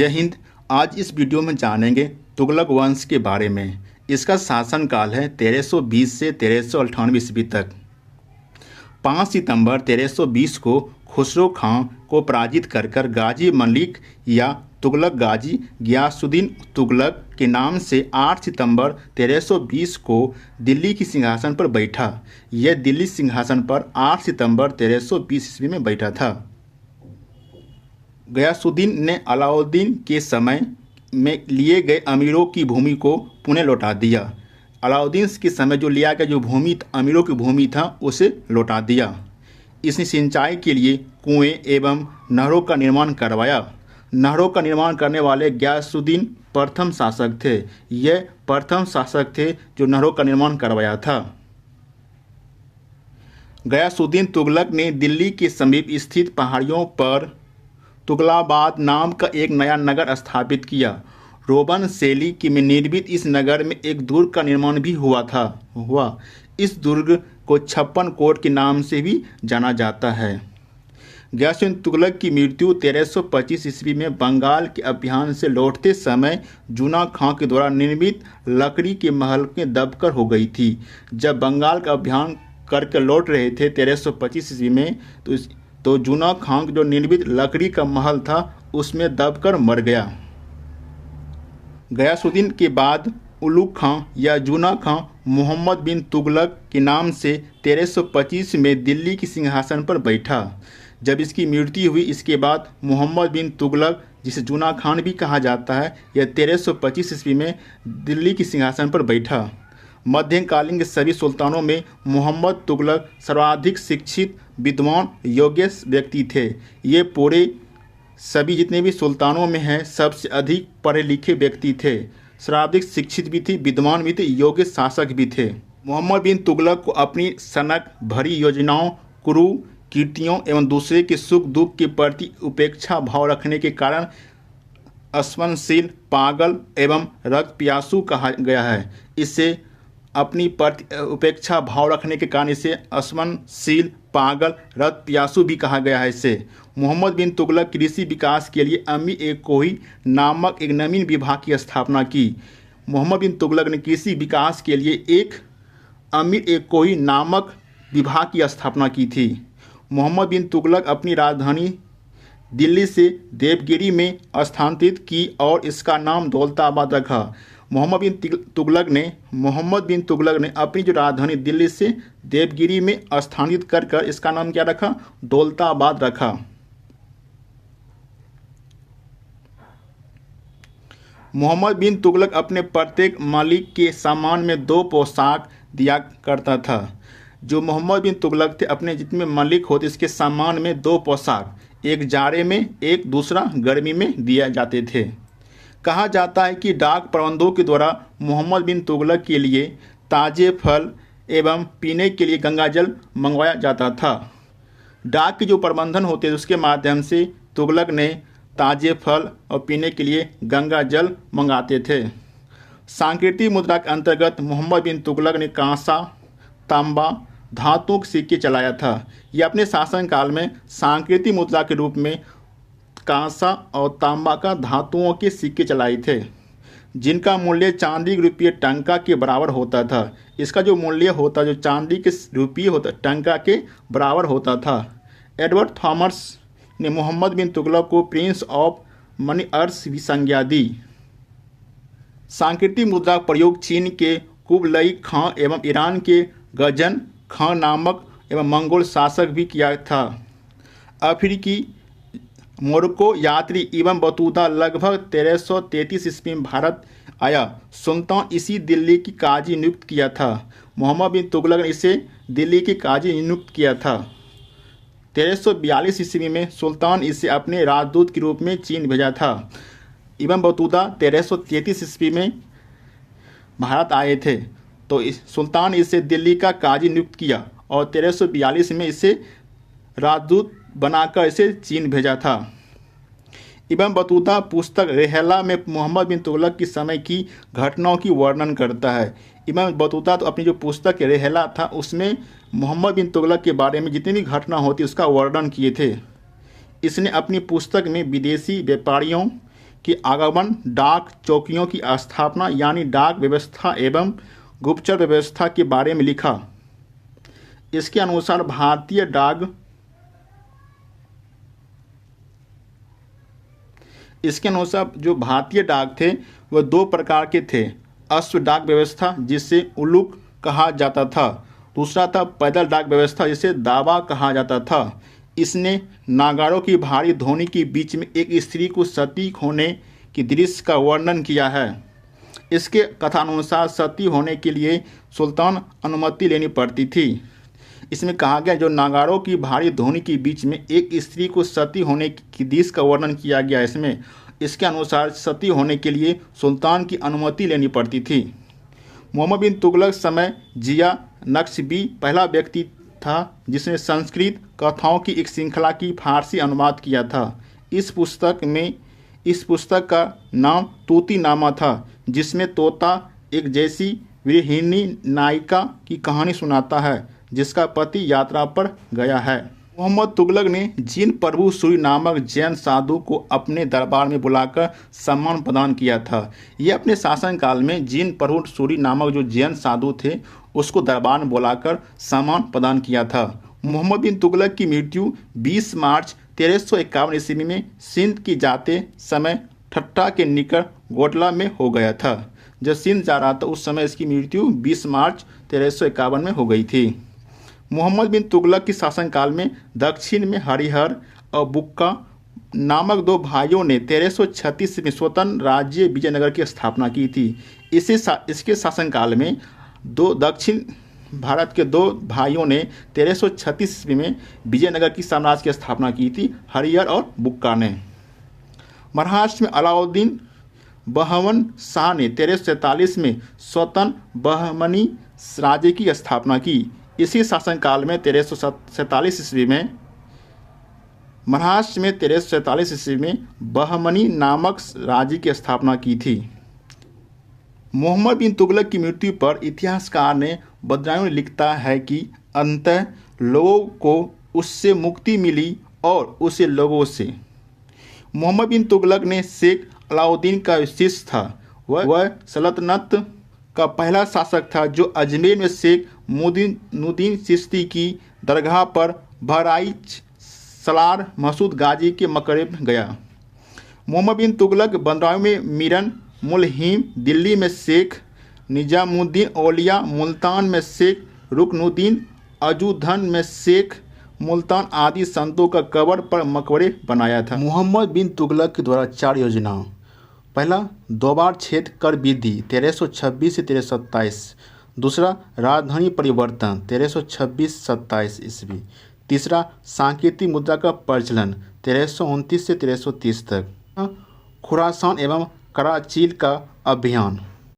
जय हिंद। आज इस वीडियो में जानेंगे तुगलक वंश के बारे में। इसका शासनकाल है 1320 से 1398 ईस्वी तक। 5 सितंबर 1320 को खुसरो खां को पराजित कर गाजी मलिक या तुगलक गाजी गियासुद्दीन तुगलक के नाम से 8 सितंबर 1320 को दिल्ली की सिंहासन पर बैठा। यह दिल्ली सिंहासन पर 8 सितंबर 1320 ईस्वी में बैठा था। गियासुद्दीन ने अलाउद्दीन के समय में लिए गए अमीरों की भूमि को पुनः लौटा दिया। अलाउद्दीन के समय जो लिया गया जो भूमि अमीरों की भूमि था उसे लौटा दिया। इसने सिंचाई के लिए कुएं एवं नहरों का निर्माण करवाया। नहरों का निर्माण करने वाले गियासुद्दीन प्रथम शासक थे। यह प्रथम शासक थे जो नहरों का निर्माण करवाया था। गियासुद्दीन तुगलक ने दिल्ली के समीप स्थित पहाड़ियों पर तुगलाबाद नाम का एक नया नगर स्थापित किया। रोमन शैली की में निर्मित इस नगर में एक दुर्ग का निर्माण भी हुआ। इस दुर्ग को 56 कोट के नाम से भी जाना जाता है। गियासुद्दीन तुगलक की मृत्यु 1325 ईस्वी में बंगाल के अभियान से लौटते समय जूना खां के द्वारा निर्मित लकड़ी के महल में दबकर हो गई थी। जब बंगाल का अभियान करके लौट रहे थे 1325 ईस्वी में तो जूना खां जो निर्मित लकड़ी का महल था उसमें दबकर मर गया। गियासुद्दीन के बाद उलुग खां या जूना खां मोहम्मद बिन तुगलक के नाम से 1325 में दिल्ली की सिंहासन पर बैठा। जब इसकी मृत्यु हुई इसके बाद मोहम्मद बिन तुगलक, जिसे जूना खान भी कहा जाता है, यह 1325 ईस्वी में दिल्ली की सिंहासन पर बैठा। मध्यकालीन के सभी सुल्तानों में मोहम्मद तुगलक सर्वाधिक शिक्षित, विद्वान, योग्य व्यक्ति थे। ये पूरे सभी जितने भी सुल्तानों में हैं सबसे अधिक पढ़े लिखे व्यक्ति थे। सर्वाधिक शिक्षित भी थे, विद्वान भी थे, योग्य शासक भी थे। मोहम्मद बिन तुगलक को अपनी सनक भरी योजनाओं, कुरु कीर्तियों एवं दूसरे के सुख दुख के प्रति उपेक्षा भाव रखने के कारण असमनशील, पागल एवं रक्त प्यासू कहा गया है। इससे अपनी प्रति उपेक्षा भाव रखने के कारण इसे असमनशील, पागल, रक्त प्यासू भी कहा गया है। इसे मोहम्मद बिन तुगलक कृषि विकास के लिए अमीर ए कोही नामक एक नवीन विभाग की स्थापना की। मोहम्मद बिन तुगलक ने कृषि विकास के लिए एक अमीर ए कोही नामक विभाग की स्थापना की थी। मोहम्मद बिन तुगलक अपनी राजधानी दिल्ली से देवगिरी में स्थानांतरित की और इसका नाम दौलताबाद रखा। मोहम्मद बिन तुगलक ने अपनी जो राजधानी दिल्ली से देवगिरी में स्थानांतरित कर इसका नाम क्या रखा? दौलताबाद रखा। मोहम्मद बिन तुगलक अपने प्रत्येक मालिक के सम्मान में 2 पोशाक दिया करता था। जो मोहम्मद बिन तुगलक थे अपने जितने मालिक होते इसके सम्मान में 2 पोशाक, एक जाड़े में एक दूसरा गर्मी में दिए जाते थे। कहा जाता है कि डाक प्रबंधों के द्वारा मोहम्मद बिन तुगलक के लिए ताज़े फल एवं पीने के लिए गंगा जल मंगवाया जाता था। डाक के जो प्रबंधन होते थे उसके माध्यम से तुगलक ने ताज़े फल और पीने के लिए गंगा जल मंगाते थे। सांकेतिक मुद्रा के अंतर्गत मोहम्मद बिन तुगलक ने कांसा, तांबा, धातुओं के सिक्के चलाया था। यह अपने शासनकाल में सांकेतिक मुद्रा के रूप में कांसा और तांबा का धातुओं के सिक्के चलाए थे, जिनका मूल्य चांदी के रुपये टंका के बराबर होता था। इसका जो मूल्य होता जो चांदी के रुपये होता टंका के बराबर होता था। एडवर्ड थॉमस ने मोहम्मद बिन तुगलक को प्रिंस ऑफ मनी अर्थ भी संज्ञा दी। सांकेतिक मुद्रा का प्रयोग चीन के कुबलई खां एवं ईरान के गजन खां नामक एवं मंगोल शासक भी किया था। अफ्रीकी मोरक्को यात्री इब्न बतूता लगभग 1333 ईस्वी में भारत आया। सुल्तान इसी दिल्ली की काजी नियुक्त किया था। मोहम्मद बिन तुगलक ने इसे दिल्ली की काजी नियुक्त किया था। 1342 ईस्वी में सुल्तान इसे अपने राजदूत के रूप में चीन भेजा था। इब्न बतूता 1333 ईस्वी में भारत आए थे तो सुल्तान इसे दिल्ली का काजी नियुक्त किया और 1342 में इसे राजदूत बनाकर इसे चीन भेजा था। इब्न बतूता पुस्तक रेहला में मोहम्मद बिन तुगलक की समय की घटनाओं की वर्णन करता है। इब्न बतूता तो अपनी जो पुस्तक रेहला था उसमें मोहम्मद बिन तुगलक के बारे में जितनी भी घटना होती उसका वर्णन किए थे। इसने अपनी पुस्तक में विदेशी व्यापारियों के आगमन, डाक चौकियों की स्थापना यानी डाक व्यवस्था एवं गुप्तचर व्यवस्था के बारे में लिखा। इसके अनुसार जो भारतीय डाक थे वह दो प्रकार के थे। अश्व डाक व्यवस्था जिसे उलूक कहा जाता था, दूसरा था पैदल डाक व्यवस्था जिसे दावा कहा जाता था। इसने नागारों की भारी ध्वनि के बीच में एक स्त्री को सती होने की दृश्य का वर्णन किया है। इसके कथानुसार सती होने के लिए सुल्तान अनुमति लेनी पड़ती थी। इसमें कहा गया जो नागारों की भारी ध्वनि के बीच में एक स्त्री को सती होने की दृश्य का वर्णन किया गया। इसके अनुसार सती होने के लिए सुल्तान की अनुमति लेनी पड़ती थी। मोहम्मद बिन तुगलक समय जिया नक्शबी पहला व्यक्ति था जिसने संस्कृत कथाओं की एक श्रृंखला की फारसी अनुवाद किया था। इस पुस्तक का नाम तूतीनामा था, जिसमें तोता एक जैसी गृहिणी नायिका की कहानी सुनाता है जिसका पति यात्रा पर गया है। मोहम्मद तुगलक ने जीन प्रभु सूरी नामक जैन साधु को अपने दरबार में बुलाकर सम्मान प्रदान किया था। यह अपने शासनकाल में जीन प्रभु सूरी नामक जो जैन साधु थे उसको दरबार में बुलाकर सम्मान प्रदान किया था। मोहम्मद बिन तुगलक की मृत्यु 20 मार्च 1351 ईस्वी में सिंध की जाते समय ठट्टा के निकट गोटला में हो गया था। जब सिंध जा रहा था उस समय इसकी मृत्यु 20 मार्च 1351 में हो गई थी। मोहम्मद बिन तुगलक के शासनकाल में दक्षिण में हरिहर और बुक्का नामक दो भाइयों ने 1336 में स्वतंत्र राज्य विजयनगर की स्थापना की थी। इसके शासनकाल में दक्षिण भारत के दो भाइयों ने 1336 ईस्वी में विजयनगर की साम्राज्य की स्थापना की थी, हरिहर और बुक्का ने। महाराष्ट्र में अलाउद्दीन बहमन शाह ने 1347 में स्वतंत्र बहमनी राज्य की स्थापना की। इसी शासनकाल में 1347 ईस्वी में महाराष्ट्र में 1347 ईस्वी में बहमनी नामक राज्य की स्थापना की थी। मोहम्मद बिन तुगलक की मृत्यु पर इतिहासकार ने बद्रायूं लिखता है कि अंततः लोगों को उससे मुक्ति मिली और उसे लोगों से। मोहम्मद बिन तुगलक ने शेख अलाउद्दीन का शिष्य था। वह सल्तनत का पहला शासक था जो अजमेर में शेख मोइनुद्दीन चिश्ती की दरगाह पर बहराइच सलार मसूद गाजी के मकबरे में गया। मोहम्मद बिन तुगलक बदायूं में मीरन मुलहिम, दिल्ली में शेख निजामुद्दीन औलिया, मुल्तान में शेख रुकनुद्दीन, अजूधन में शेख मुल्तान आदि संतों का कब्र पर मकबरे बनाया था। मोहम्मद बिन तुगलक के द्वारा 4 योजनाओं। पहला, 2 बार छेद कर विधि 1326 से 1327। दूसरा, राजधानी परिवर्तन 1326-27 ईस्वी। तीसरा, सांकेतिक मुद्रा का प्रचलन 1329 से 1330 तक। खुरासान एवं कराचील का अभियान।